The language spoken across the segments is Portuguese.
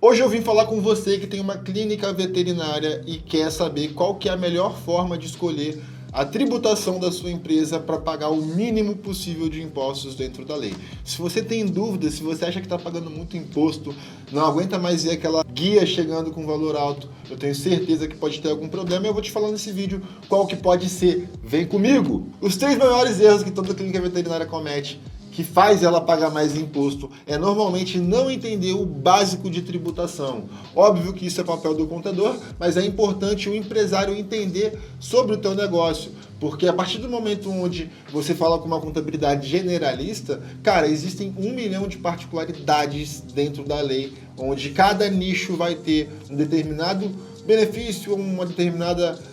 Hoje eu vim falar com você que tem uma clínica veterinária e quer saber qual que é a melhor forma de escolher a tributação da sua empresa para pagar o mínimo possível de impostos dentro da lei. Se você tem dúvidas, se você acha que está pagando muito imposto, não aguenta mais ver aquela guia chegando com valor alto, eu tenho certeza que pode ter algum problema e eu vou te falar nesse vídeo qual que pode ser. Vem comigo! Os 3 maiores erros que toda clínica veterinária comete que faz ela pagar mais imposto é normalmente não entender o básico de tributação. Óbvio que isso é papel do contador, mas é importante o empresário entender sobre o teu negócio, porque a partir do momento onde você fala com uma contabilidade generalista, cara, existem 1 milhão de particularidades dentro da lei, onde cada nicho vai ter um determinado benefício, uma determinada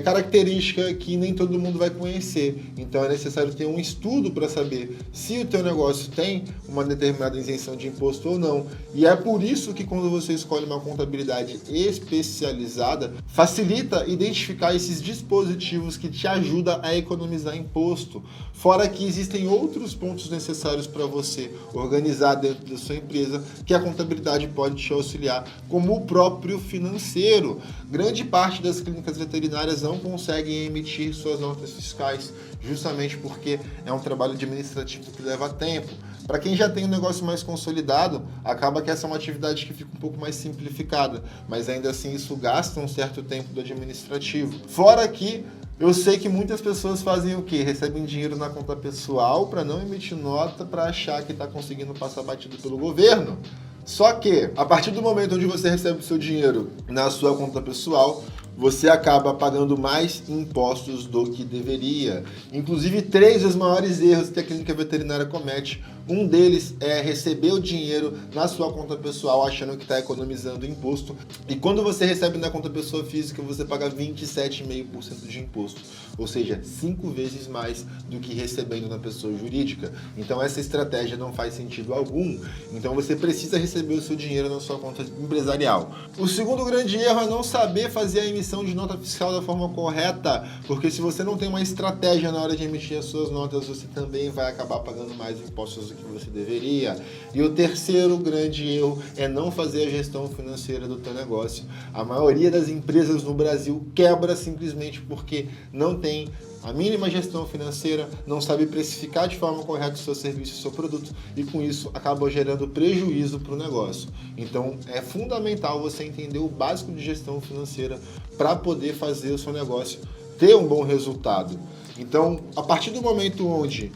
característica que nem todo mundo vai conhecer. Então é necessário ter um estudo para saber se o teu negócio tem uma determinada isenção de imposto ou não. E é por isso que quando você escolhe uma contabilidade especializada, facilita identificar esses dispositivos que te ajudam a economizar imposto. Fora que existem outros pontos necessários para você organizar dentro da sua empresa que a contabilidade pode te auxiliar, como o próprio financeiro. Grande parte das clínicas veterinárias não conseguem emitir suas notas fiscais, justamente porque é um trabalho administrativo que leva tempo. Para quem já tem um negócio mais consolidado, acaba que essa é uma atividade que fica um pouco mais simplificada, mas ainda assim isso gasta um certo tempo do administrativo. Fora que eu sei que muitas pessoas fazem o quê? Recebem dinheiro na conta pessoal para não emitir nota, para achar que está conseguindo passar batido pelo governo. Só que, a partir do momento onde você recebe o seu dinheiro na sua conta pessoal, você acaba pagando mais impostos do que deveria. Inclusive, 3 dos maiores erros que a clínica veterinária comete, um deles é receber o dinheiro na sua conta pessoal achando que está economizando imposto. E quando você recebe na conta pessoa física, você paga 27,5% de imposto. Ou seja, 5 vezes mais do que recebendo na pessoa jurídica. Então essa estratégia não faz sentido algum. Então você precisa receber o seu dinheiro na sua conta empresarial. O segundo grande erro é não saber fazer a emissão de nota fiscal da forma correta, porque se você não tem uma estratégia na hora de emitir as suas notas, você também vai acabar pagando mais impostos do que você deveria. E o terceiro grande erro é não fazer a gestão financeira do teu negócio. A maioria das empresas no Brasil quebra simplesmente porque não tem a mínima gestão financeira, não sabe precificar de forma correta o seu serviço e o seu produto e com isso acaba gerando prejuízo para o negócio. Então é fundamental você entender o básico de gestão financeira para poder fazer o seu negócio ter um bom resultado. Então, a partir do momento onde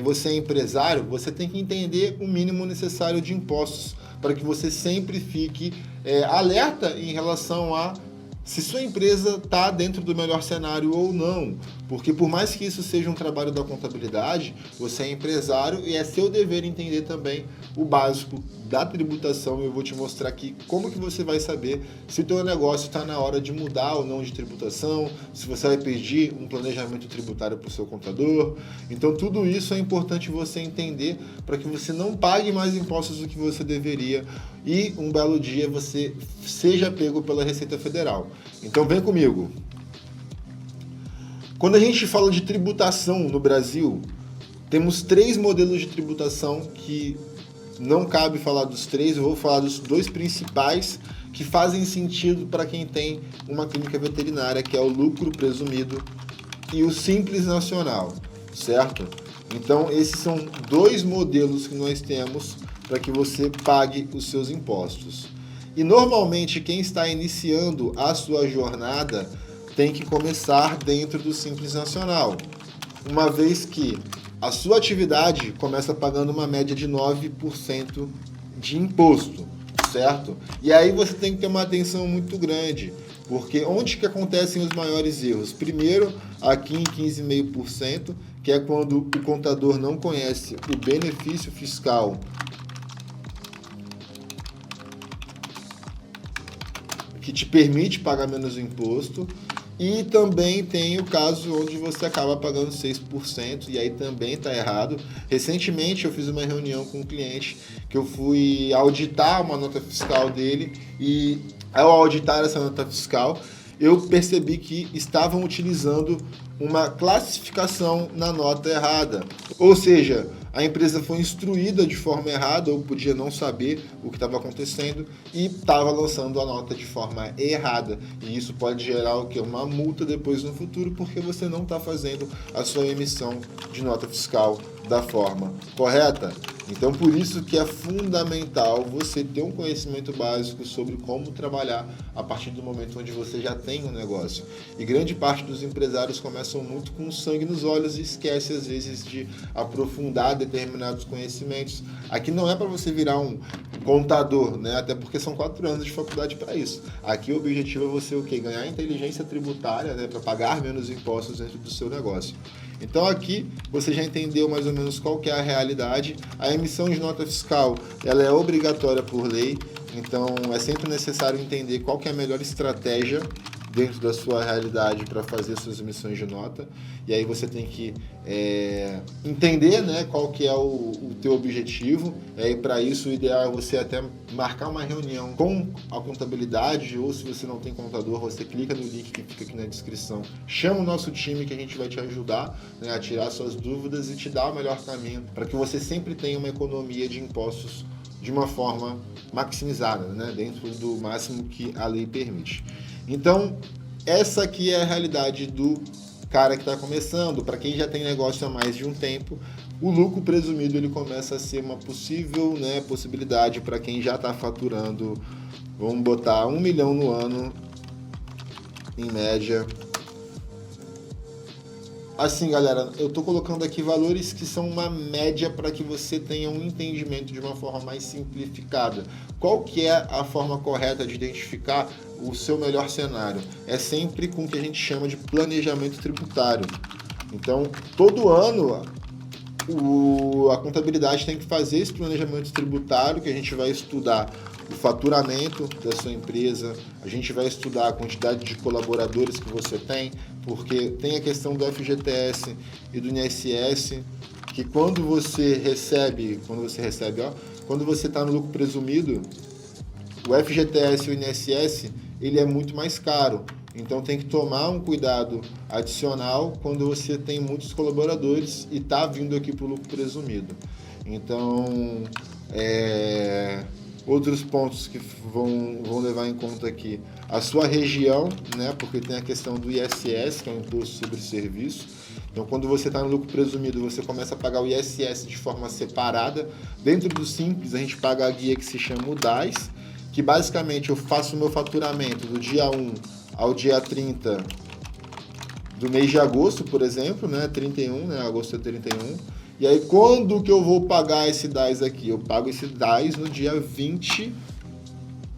você é empresário, você tem que entender o mínimo necessário de impostos para que você sempre fique alerta em relação a se sua empresa está dentro do melhor cenário ou não. Porque por mais que isso seja um trabalho da contabilidade, você é empresário e é seu dever entender também o básico da tributação. Eu vou te mostrar aqui como que você vai saber se o teu negócio está na hora de mudar ou não de tributação, se você vai pedir um planejamento tributário para o seu contador. Então tudo isso é importante você entender para que você não pague mais impostos do que você deveria e um belo dia você seja pego pela Receita Federal. Então vem comigo. Quando a gente fala de tributação no Brasil, temos 3 modelos de tributação que não cabe falar dos 3, eu vou falar dos 2 principais que fazem sentido para quem tem uma clínica veterinária, que é o lucro presumido e o Simples Nacional, certo? Então esses são 2 modelos que nós temos para que você pague os seus impostos. E normalmente quem está iniciando a sua jornada tem que começar dentro do Simples Nacional, uma vez que a sua atividade começa pagando uma média de 9% de imposto, certo? E aí você tem que ter uma atenção muito grande, porque onde que acontecem os maiores erros? Primeiro, aqui em 15,5%, que é quando o contador não conhece o benefício fiscal que te permite pagar menos imposto. E também tem o caso onde você acaba pagando 6% e aí também está errado. Recentemente eu fiz uma reunião com um cliente que eu fui auditar uma nota fiscal dele e ao auditar essa nota fiscal eu percebi que estavam utilizando uma classificação na nota errada. Ou seja, a empresa foi instruída de forma errada ou podia não saber o que estava acontecendo e estava lançando a nota de forma errada. E isso pode gerar o quê? Uma multa depois no futuro, porque você não está fazendo a sua emissão de nota fiscal da forma correta. Então, por isso que é fundamental você ter um conhecimento básico sobre como trabalhar a partir do momento onde você já tem um negócio. E grande parte dos empresários começam muito com sangue nos olhos e esquece, às vezes, de aprofundar determinados conhecimentos. Aqui não é para você virar um contador, né? Até porque são 4 anos de faculdade para isso. Aqui o objetivo é você o quê? Ganhar inteligência tributária, né? Para pagar menos impostos dentro do seu negócio. Então aqui você já entendeu mais ou menos qual que é a realidade. A emissão de nota fiscal, ela é obrigatória por lei, então é sempre necessário entender qual que é a melhor estratégia dentro da sua realidade para fazer suas emissões de nota. E aí você tem que entender, né, qual que é o teu objetivo. E para isso o ideal é você até marcar uma reunião com a contabilidade, ou se você não tem contador, você clica no link que fica aqui na descrição. Chama o nosso time que a gente vai te ajudar, né, a tirar suas dúvidas e te dar o melhor caminho para que você sempre tenha uma economia de impostos de uma forma maximizada, né, dentro do máximo que a lei permite. Então, essa aqui é a realidade do cara que está começando. Para quem já tem negócio há mais de um tempo, o lucro presumido ele começa a ser uma possível, né, possibilidade para quem já está faturando, vamos botar 1 milhão no ano, em média. Assim, galera, eu estou colocando aqui valores que são uma média para que você tenha um entendimento de uma forma mais simplificada. Qual que é a forma correta de identificar o seu melhor cenário? É sempre com o que a gente chama de planejamento tributário. Então, todo ano, a contabilidade tem que fazer esse planejamento tributário, que a gente vai estudar o faturamento da sua empresa, a gente vai estudar a quantidade de colaboradores que você tem, porque tem a questão do FGTS e do INSS, que quando você recebe, quando você está no lucro presumido, o FGTS e o INSS, ele é muito mais caro. Então tem que tomar um cuidado adicional quando você tem muitos colaboradores e está vindo aqui para o lucro presumido. Então, outros pontos que vão levar em conta aqui, a sua região, né? Porque tem a questão do ISS, que é o Imposto sobre Serviço. Então, quando você está no lucro presumido, você começa a pagar o ISS de forma separada. Dentro do Simples, a gente paga a guia que se chama o DAS, que basicamente eu faço o meu faturamento do dia 1 ao dia 30 do mês de agosto, por exemplo, né? 31, né? Agosto é 31. E aí, quando que eu vou pagar esse DAS aqui? Eu pago esse DAS no dia 20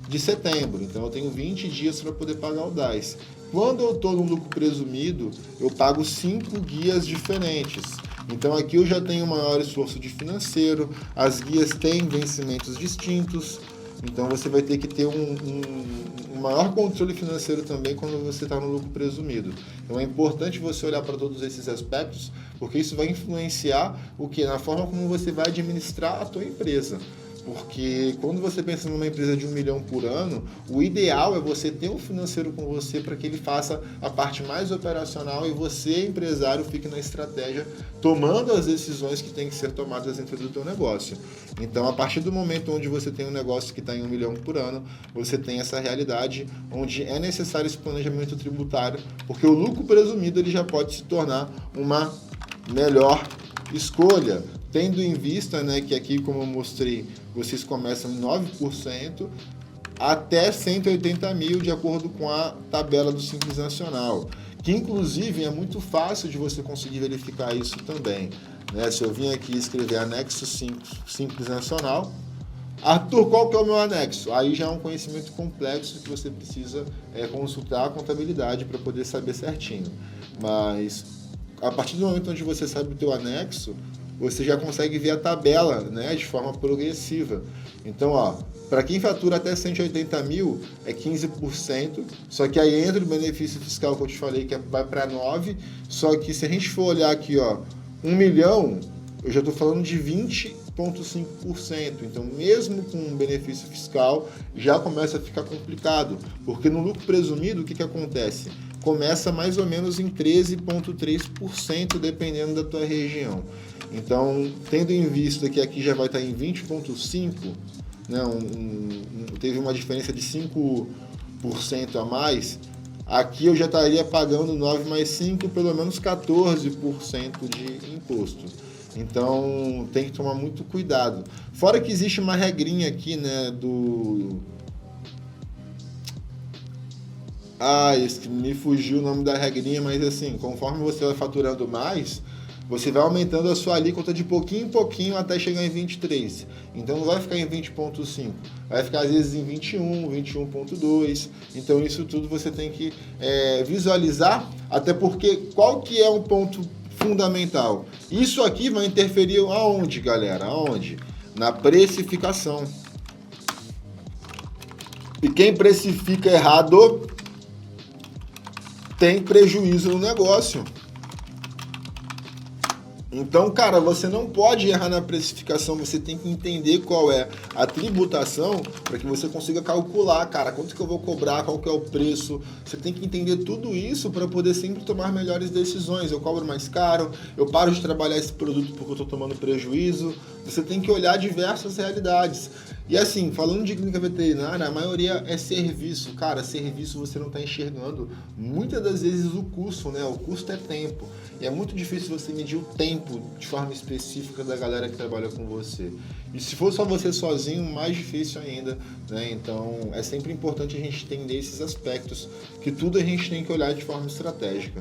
de setembro. Então, eu tenho 20 dias para poder pagar o DAS. Quando eu estou no lucro presumido, eu pago 5 guias diferentes. Então, aqui eu já tenho um maior esforço de financeiro, as guias têm vencimentos distintos. Então, você vai ter que ter um maior controle financeiro também quando você está no lucro presumido. Então, é importante você olhar para todos esses aspectos, porque isso vai influenciar o que? Na forma como você vai administrar a tua empresa. Porque quando você pensa numa empresa de 1 milhão por ano, o ideal é você ter um financeiro com você para que ele faça a parte mais operacional e você, empresário, fique na estratégia, tomando as decisões que têm que ser tomadas dentro do teu negócio. Então, a partir do momento onde você tem um negócio que está em 1 milhão por ano, você tem essa realidade onde é necessário esse planejamento tributário, porque o lucro presumido ele já pode se tornar uma melhor escolha, tendo em vista, né, que aqui, como eu mostrei, vocês começam em 9% até 180 mil, de acordo com a tabela do Simples Nacional, que inclusive é muito fácil de você conseguir verificar isso também, né? Se eu vim aqui escrever anexo Simples Nacional, Arthur, qual que é o meu anexo? Aí já é um conhecimento complexo que você precisa consultar a contabilidade para poder saber certinho. Mas a partir do momento onde você sabe o teu anexo, você já consegue ver a tabela, né, de forma progressiva. Então, para quem fatura até 180 mil, é 15%, só que aí entra o benefício fiscal que eu te falei, que vai para 9%, só que se a gente for olhar aqui, 1 milhão, eu já estou falando de 20,5%. Então, mesmo com um benefício fiscal, já começa a ficar complicado, porque no lucro presumido, o que acontece? começa mais ou menos em 13,3%, dependendo da tua região. Então, tendo em vista que aqui já vai estar em 20,5%, né, teve uma diferença de 5% a mais, aqui eu já estaria pagando 9 mais 5, pelo menos 14% de imposto. Então, tem que tomar muito cuidado. Fora que existe uma regrinha aqui, né, me fugiu o nome da regrinha, mas assim, conforme você vai faturando mais, você vai aumentando a sua alíquota de pouquinho em pouquinho até chegar em 23. Então não vai ficar em 20,5, vai ficar às vezes em 21, 21,2. Então isso tudo você tem que visualizar, até porque qual que é um ponto fundamental? Isso aqui vai interferir aonde, galera? Aonde? Na precificação. E quem precifica errado tem prejuízo no negócio. Então, cara, você não pode errar na precificação, você tem que entender qual é a tributação para que você consiga calcular, cara, quanto que eu vou cobrar, qual que é o preço. Você tem que entender tudo isso para poder sempre tomar melhores decisões. Eu cobro mais caro, eu paro de trabalhar esse produto porque eu estou tomando prejuízo. Você tem que olhar diversas realidades. E assim, falando de clínica veterinária, a maioria é serviço. Cara, serviço você não está enxergando muitas das vezes o custo, né? O custo é tempo. E é muito difícil você medir o tempo de forma específica da galera que trabalha com você. E se for só você sozinho, mais difícil ainda, né? Então, é sempre importante a gente entender esses aspectos, que tudo a gente tem que olhar de forma estratégica.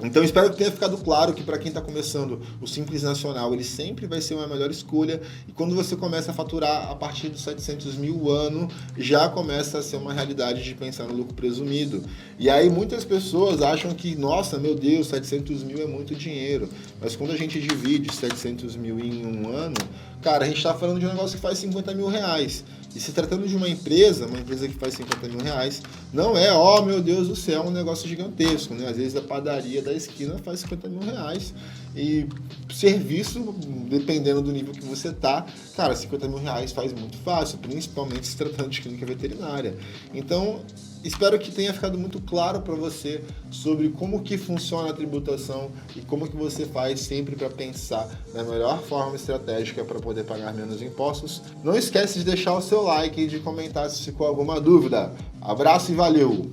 Então, espero que tenha ficado claro que para quem está começando, o Simples Nacional, ele sempre vai ser uma melhor escolha. E quando você começa a faturar a partir dos 700 mil o ano, já começa a ser uma realidade de pensar no lucro presumido. E aí muitas pessoas acham que, nossa, meu Deus, 700 mil é muito dinheiro. Mas quando a gente divide 700 mil em um ano, cara, a gente está falando de um negócio que faz 50 mil reais. E se tratando de uma empresa que faz 50 mil reais, não é, meu Deus do céu, um negócio gigantesco, né? Às vezes a padaria da esquina faz 50 mil reais. E serviço, dependendo do nível que você tá, cara, 50 mil reais faz muito fácil, principalmente se tratando de clínica veterinária. Então, espero que tenha ficado muito claro para você sobre como que funciona a tributação e como que você faz sempre para pensar na melhor forma estratégica para poder pagar menos impostos. Não esquece de deixar o seu like e de comentar se ficou alguma dúvida. Abraço e valeu!